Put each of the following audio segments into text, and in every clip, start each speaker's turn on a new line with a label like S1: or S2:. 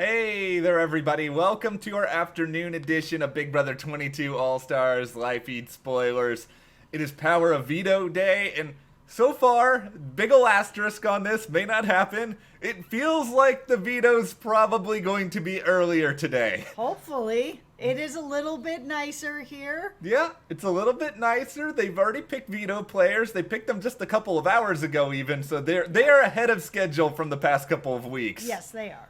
S1: Hey there, everybody. Welcome to our afternoon edition of Big Brother 22 All-Stars Live Feed Spoilers. It is Power of Veto Day, and so far, big ol' asterisk on this, may not happen. It feels like the veto's probably going to be earlier today.
S2: Hopefully. It is a little bit nicer here.
S1: Yeah, it's a little bit nicer. They've already picked veto players. They picked them just a couple of hours ago even, so they are ahead of schedule from the past couple of weeks.
S2: Yes, they are.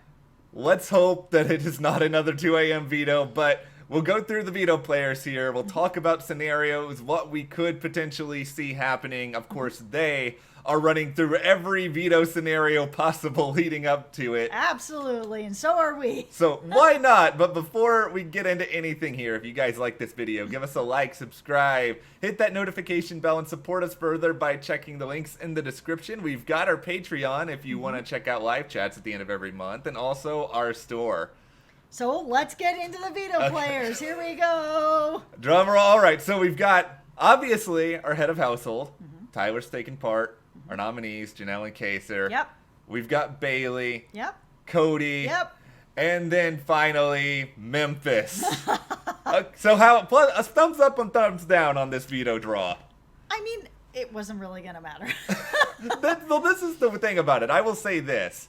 S1: Let's hope that it is not another 2 a.m. veto, but we'll go through the veto players here. We'll talk about scenarios, what we could potentially see happening. Of course, they are running through every veto scenario possible leading up to it.
S2: Absolutely, and so are we.
S1: So why not? But before we get into anything here, if you guys like this video, give us a like, subscribe, hit that notification bell, and support us further by checking the links in the description. We've got our Patreon if you want to check out live chats at the end of every month, and also our store.
S2: So let's get into the veto players. Here we go.
S1: Drumroll. All right, so we've got, obviously, our head of household. Tyler's taking part. Our nominees, Janelle and Kaser.
S2: Yep.
S1: We've got Bayleigh.
S2: Yep.
S1: Cody.
S2: Yep.
S1: And then finally, Memphis. So how, a thumbs up and thumbs down on this veto draw?
S2: I mean, it wasn't really going to matter.
S1: Well, this is the thing about it. I will say this.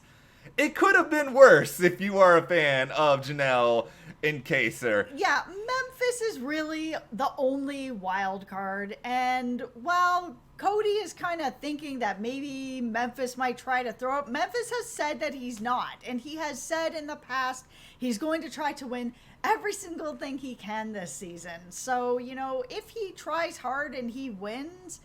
S1: It could have been worse if you are a fan of Janelle and Kaser.
S2: Yeah, Memphis is really the only wild card. And while Cody is kind of thinking that maybe Memphis might try to throw up, Memphis has said that he's not. And he has said in the past he's going to try to win every single thing he can this season. So, you know, if he tries hard and he wins,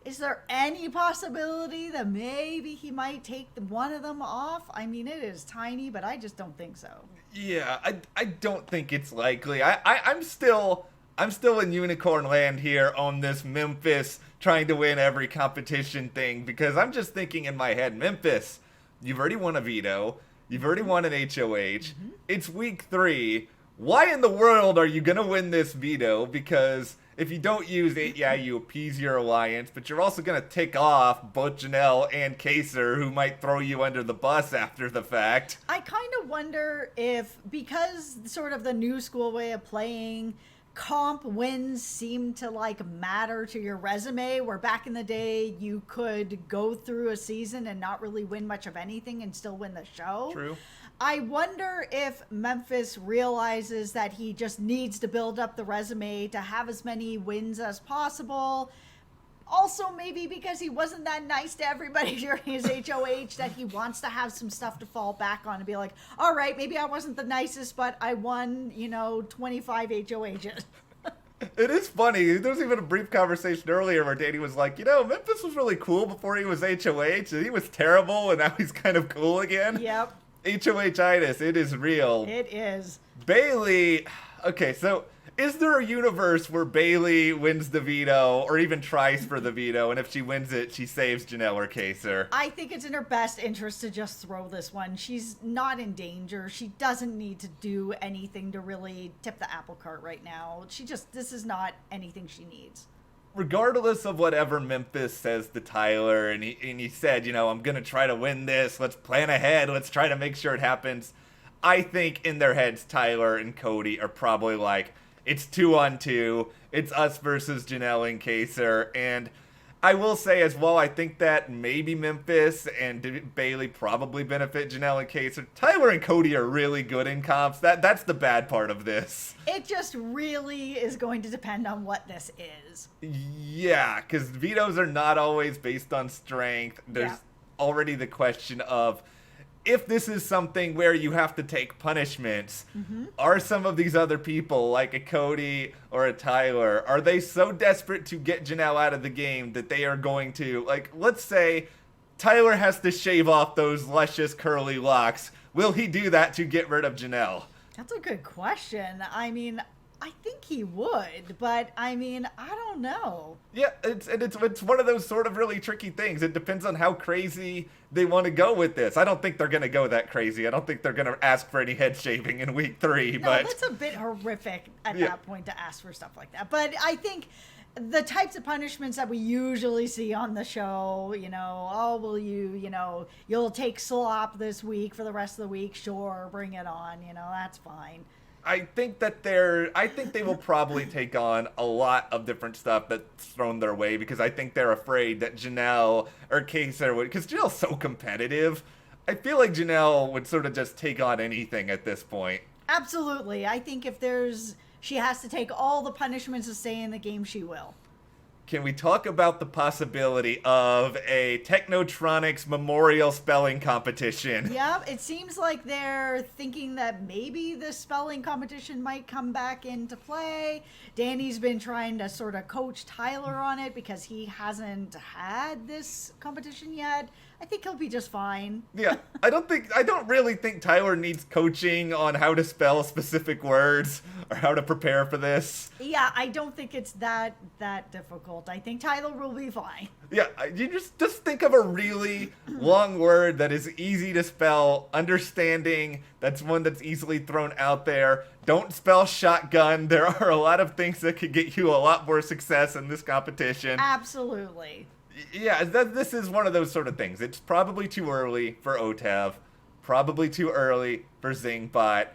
S2: is there any possibility that maybe he might take one of them off? I mean, it is tiny, but I just don't think so.
S1: Yeah, I don't think it's likely. I'm still in unicorn land here on this Memphis trying to win every competition thing, because I'm just thinking in my head, Memphis, you've already won a veto. You've already won an HOH. It's week 3. Why in the world are you going to win this veto? Because if you don't use it, yeah, you appease your alliance, but you're also going to tick off both Janelle and Kaser, who might throw you under the bus after the fact.
S2: I kind of wonder if, because sort of the new school way of playing, comp wins seem to like matter to your resume, where back in the day you could go through a season and not really win much of anything and still win the show.
S1: True.
S2: I wonder if Memphis realizes that he just needs to build up the resume to have as many wins as possible. Also, maybe because he wasn't that nice to everybody during his HOH, that he wants to have some stuff to fall back on and be like, all right, maybe I wasn't the nicest, but I won, 25 HOHs.
S1: It is funny. There was even a brief conversation earlier where Danny was like, Memphis was really cool before he was HOH, and he was terrible, and now he's kind of cool again.
S2: Yep.
S1: HOH-itis, it is real.
S2: It is.
S1: Bayleigh, okay, so is there a universe where Bayleigh wins the veto or even tries for the veto, and if she wins it, she saves Janelle or Kaser?
S2: I think it's in her best interest to just throw this one. She's not in danger. She doesn't need to do anything to really tip the apple cart right now. This is not anything she needs.
S1: Regardless of whatever Memphis says to Tyler, and he said, I'm going to try to win this, let's plan ahead, let's try to make sure it happens, I think in their heads, Tyler and Cody are probably like, it's 2-on-2, it's us versus Janelle and Kaser, and I will say as well, I think that maybe Memphis and Bayleigh probably benefit Janelle and Kaser. Tyler and Cody are really good in comps. That's the bad part of this.
S2: It just really is going to depend on what this is.
S1: Yeah, because vetoes are not always based on strength. There's already the question of, if this is something where you have to take punishments, are some of these other people, like a Cody or a Tyler, are they so desperate to get Janelle out of the game that they are going to, like, let's say Tyler has to shave off those luscious curly locks. Will he do that to get rid of Janelle?
S2: That's a good question. I mean, I think he would, but I mean, I don't know.
S1: Yeah, it's one of those sort of really tricky things. It depends on how crazy they want to go with this. I don't think they're going to go that crazy. I don't think they're going to ask for any head shaving in week 3.
S2: No,
S1: but
S2: that's a bit horrific at that point to ask for stuff like that. But I think the types of punishments that we usually see on the show, oh, will you'll take slop this week for the rest of the week. Sure, bring it on. That's fine.
S1: I think they will probably take on a lot of different stuff that's thrown their way because I think they're afraid that Janelle or Kaser would, because Janelle's so competitive. I feel like Janelle would sort of just take on anything at this point.
S2: Absolutely. I think if she has to take all the punishments to stay in the game, she will.
S1: Can we talk about the possibility of a Technotronics Memorial Spelling Competition?
S2: Yep, it seems like they're thinking that maybe the spelling competition might come back into play. Danny's been trying to sort of coach Tyler on it because he hasn't had this competition yet. I think he'll be just fine.
S1: Yeah, I don't really think Tyler needs coaching on how to spell specific words or how to prepare for this.
S2: Yeah, I don't think it's that difficult. I think Tyler will be fine.
S1: Yeah, you just think of a really long word that is easy to spell, understanding, that's one that's easily thrown out there. Don't spell shotgun. There are a lot of things that could get you a lot more success in this competition.
S2: Absolutely.
S1: Yeah, this is one of those sort of things. It's probably too early for OTAV, probably too early for Zingbot.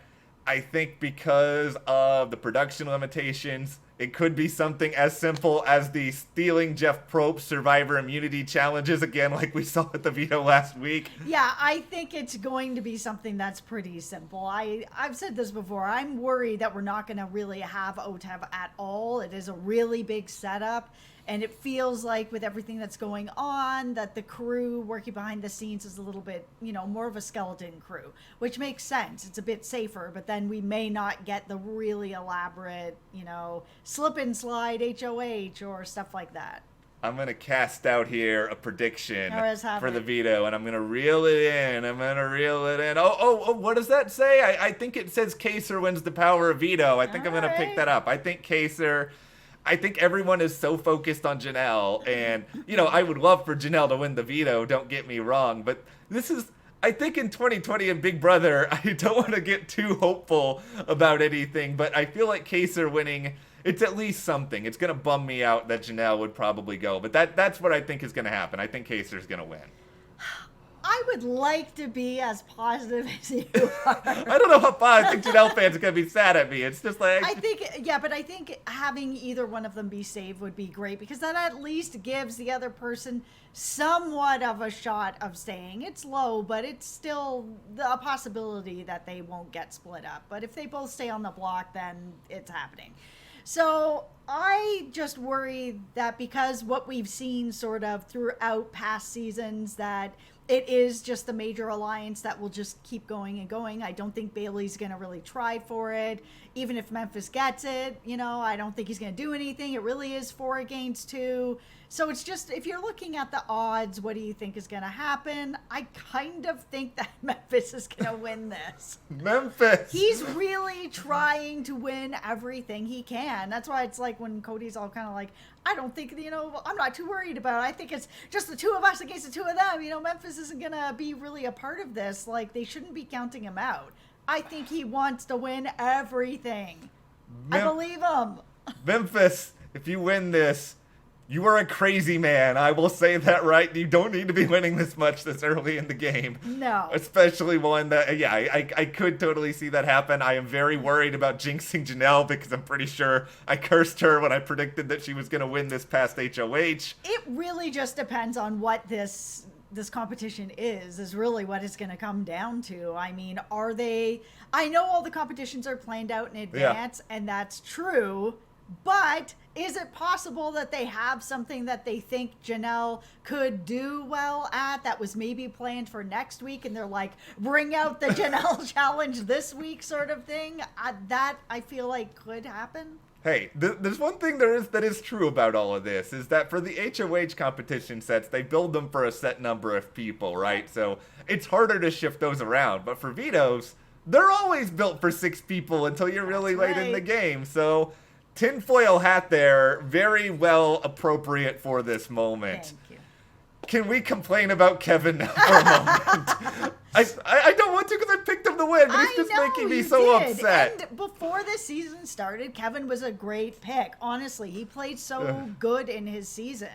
S1: I think because of the production limitations, it could be something as simple as the stealing Jeff Probst Survivor Immunity challenges again, like we saw at the Veto last week.
S2: Yeah, I think it's going to be something that's pretty simple. I've said this before. I'm worried that we're not going to really have OTAV at all. It is a really big setup. And it feels like with everything that's going on that the crew working behind the scenes is a little bit, more of a skeleton crew, which makes sense. It's a bit safer, but then we may not get the really elaborate, slip and slide HOH or stuff like that.
S1: I'm going to cast out here a prediction for the
S2: it.
S1: Veto, and I'm going to reel it in. Oh, what does that say? I think it says Kaser wins the power of Veto. I think I'm going to pick that up. I think everyone is so focused on Janelle, and, I would love for Janelle to win the Veto, don't get me wrong, but I think in 2020 in Big Brother, I don't want to get too hopeful about anything, but I feel like Kaser winning, it's at least something. It's going to bum me out that Janelle would probably go, but that's what I think is going to happen. I think Kaser's going to win.
S2: I would like to be as positive as you are.
S1: I don't know how I think Janelle fans are going to be sad at me. It's just like...
S2: I think having either one of them be saved would be great because that at least gives the other person somewhat of a shot of staying. It's low, but it's still a possibility that they won't get split up. But if they both stay on the block, then it's happening. So I just worry that because what we've seen sort of throughout past seasons that it is just the major alliance that will just keep going and going. I don't think Bayleigh's going to really try for it. Even if Memphis gets it, I don't think he's going to do anything. It really is 4 against 2. So it's just, if you're looking at the odds, what do you think is going to happen? I kind of think that Memphis is going to win this.
S1: Memphis!
S2: He's really trying to win everything he can. That's why it's like when Cody's all kind of like, I don't think, I'm not too worried about it. I think it's just the two of us against the two of them. Memphis isn't going to be really a part of this. Like, they shouldn't be counting him out. I think he wants to win everything. I believe him.
S1: Memphis, if you win this, you are a crazy man. I will say that right. You don't need to be winning this much this early in the game.
S2: No.
S1: Especially one that, I could totally see that happen. I am very worried about jinxing Janelle because I'm pretty sure I cursed her when I predicted that she was going to win this past HOH.
S2: It really just depends on what this competition is really what it's going to come down to. I mean, I know all the competitions are planned out in advance, and that's true, but is it possible that they have something that they think Janelle could do well at that was maybe planned for next week, and they're like, bring out the Janelle challenge this week sort of thing? That I feel like could happen.
S1: Hey, there's one thing that is true about all of this, is that for the HOH competition sets, they build them for a set number of people, right? So it's harder to shift those around. But for vetoes, they're always built for 6 people until you're really late in the game. So tinfoil hat there, very well appropriate for this moment.
S2: Thank you.
S1: Can we complain about Kevin now for a moment? I don't want to because I picked him to win, but it's just making me so upset.
S2: And before the season started, Kevin was a great pick. Honestly, he played so good in his season.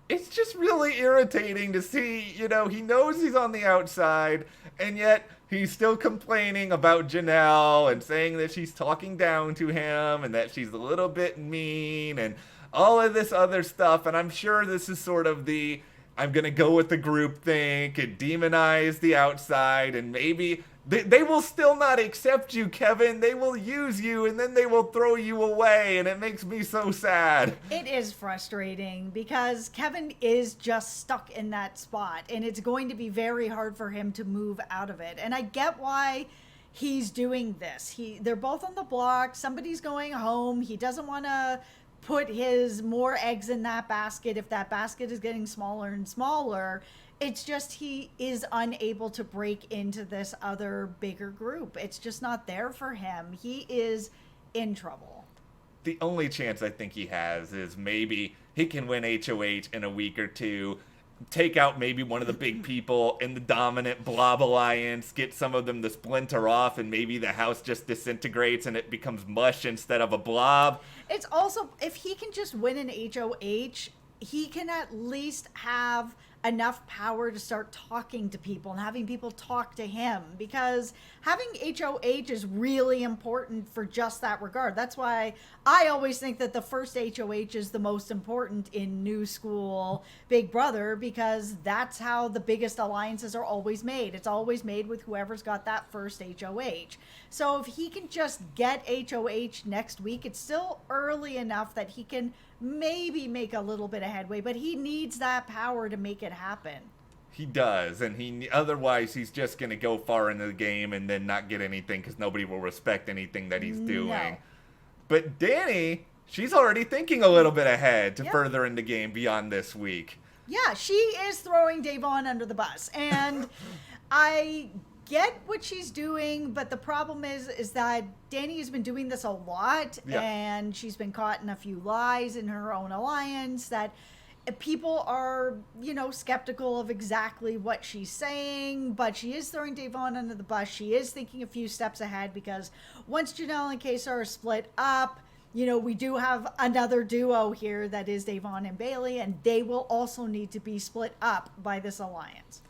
S1: It's just really irritating to see, he knows he's on the outside, and yet he's still complaining about Janelle and saying that she's talking down to him and that she's a little bit mean and all of this other stuff. And I'm sure this is sort of I'm going to go with the group think and demonize the outside, and maybe they will still not accept you, Kevin. They will use you, and then they will throw you away, and it makes me so sad.
S2: It is frustrating because Kevin is just stuck in that spot, and it's going to be very hard for him to move out of it. And I get why he's doing this. They're both on the block. Somebody's going home. He doesn't want to put his more eggs in that basket if that basket is getting smaller and smaller. It's just he is unable to break into this other bigger group. It's just not there for him. He is in trouble.
S1: The only chance I think he has is maybe he can win HOH in a week or two, take out maybe one of the big people in the dominant Blob Alliance, get some of them to splinter off, and maybe the house just disintegrates and it becomes mush instead of a blob.
S2: It's also, if he can just win an HOH, he can at least have enough power to start talking to people and having people talk to him, because having HOH is really important for just that regard. That's why I always think that the first HOH is the most important in New School Big Brother, because that's how the biggest alliances are always made. It's always made with whoever's got that first HOH. So if he can just get HOH next week, it's still early enough that he can maybe make a little bit of headway, but he needs that power to make it happen.
S1: He does, and otherwise he's just going to go far into the game and then not get anything because nobody will respect anything that he's doing. No. But Danny, she's already thinking a little bit ahead to further in the game beyond this week.
S2: Yeah, she is throwing Davon under the bus, and I get what she's doing, but the problem is that Danny has been doing this a lot, and she's been caught in a few lies in her own alliance that people are, skeptical of exactly what she's saying, but she is throwing Davon under the bus. She is thinking a few steps ahead, because once Janelle and Kaysar are split up, we do have another duo here that is Davon and Bayleigh, and they will also need to be split up by this alliance.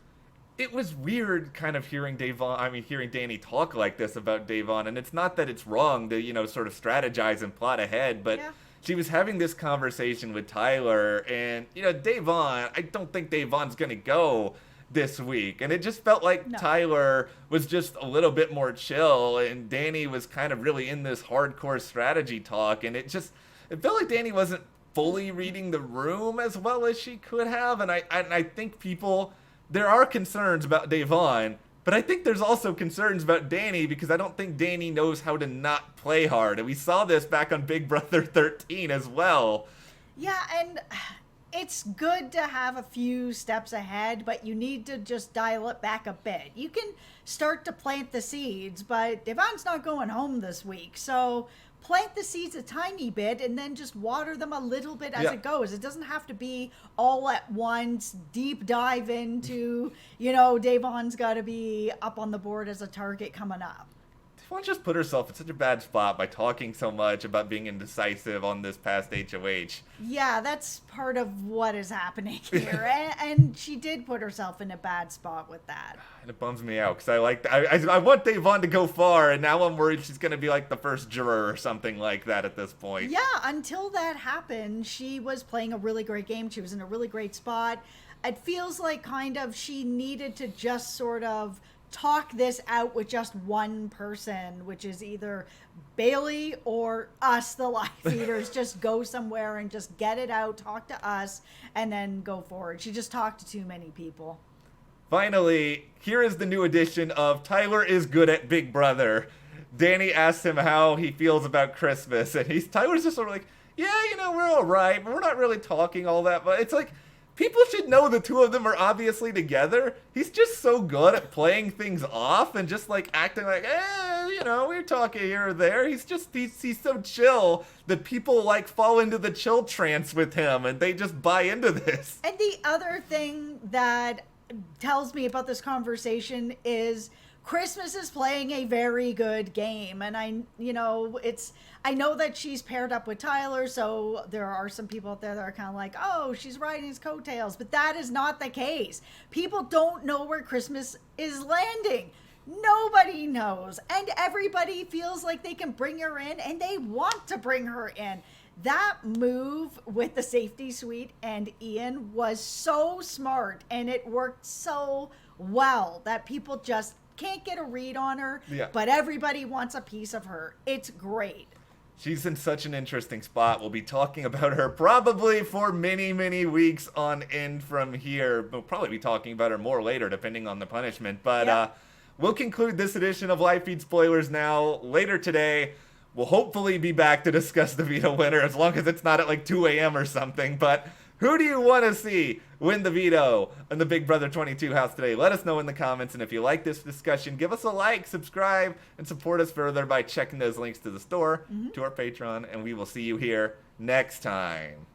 S1: It was weird kind of hearing Danny talk like this about Davon, and it's not that it's wrong to, sort of strategize and plot ahead, but she was having this conversation with Tyler, and, Davon, I don't think Davon's going to go this week, and it just felt like Tyler was just a little bit more chill, and Danny was kind of really in this hardcore strategy talk, and it felt like Danny wasn't fully reading the room as well as she could have, and I think there are concerns about Davon, but I think there's also concerns about Danny, because I don't think Danny knows how to not play hard. And we saw this back on Big Brother 13 as well. Yeah, and
S2: it's good to have a few steps ahead, but you need to just dial it back a bit. You can start to plant the seeds, but Davon's not going home this week, so plant the seeds a tiny bit and then just water them a little bit as it goes. It doesn't have to be all at once, deep dive into, Davon's got to be up on the board as a target coming up.
S1: Davon just put herself in such a bad spot by talking so much about being indecisive on this past HOH.
S2: Yeah, that's part of what is happening here. and she did put herself in a bad spot with that.
S1: And it bums me out, because I want Davon to go far, and now I'm worried she's going to be like the first juror or something like that at this point.
S2: Yeah, until that happened, she was playing a really great game. She was in a really great spot. It feels like she needed to just sort of talk this out with just one person, which is either Bayleigh or us, the live feeders. Just go somewhere and just get it out, talk to us, and then go forward. She just talked to too many people.
S1: Finally, here is the new edition of Tyler is Good at Big Brother. Danny asks him how he feels about Christmas, and Tyler's just sort of like, yeah, we're all right, but we're not really talking all that much. It's like, people should know the two of them are obviously together. He's just so good at playing things off and just acting like, we're talking here or there. He's so chill that people like fall into the chill trance with him and they just buy into this.
S2: And the other thing that tells me about this conversation is Christmas is playing a very good game, and I know that she's paired up with Tyler, so there are some people out there that are kind of like, oh, she's riding his coattails, but that is not the case. People don't know where Christmas is landing. Nobody knows, and everybody feels like they can bring her in, and they want to bring her in. That move with the safety suite and Ian was so smart, and it worked so well that people just can't get a read on her, but everybody wants a piece of her. It's great.
S1: She's in such an interesting spot. We'll be talking about her probably for many, many weeks on end from here. We'll probably be talking about her more later, depending on the punishment. But we'll conclude this edition of Live Feed Spoilers now. Later today, we'll hopefully be back to discuss the Veto winner, as long as it's not at like 2 a.m. or something. But who do you want to see win the Veto in the Big Brother 22 house today? Let us know in the comments. And if you like this discussion, give us a like, subscribe, and support us further by checking those links to the store, to our Patreon. And we will see you here next time.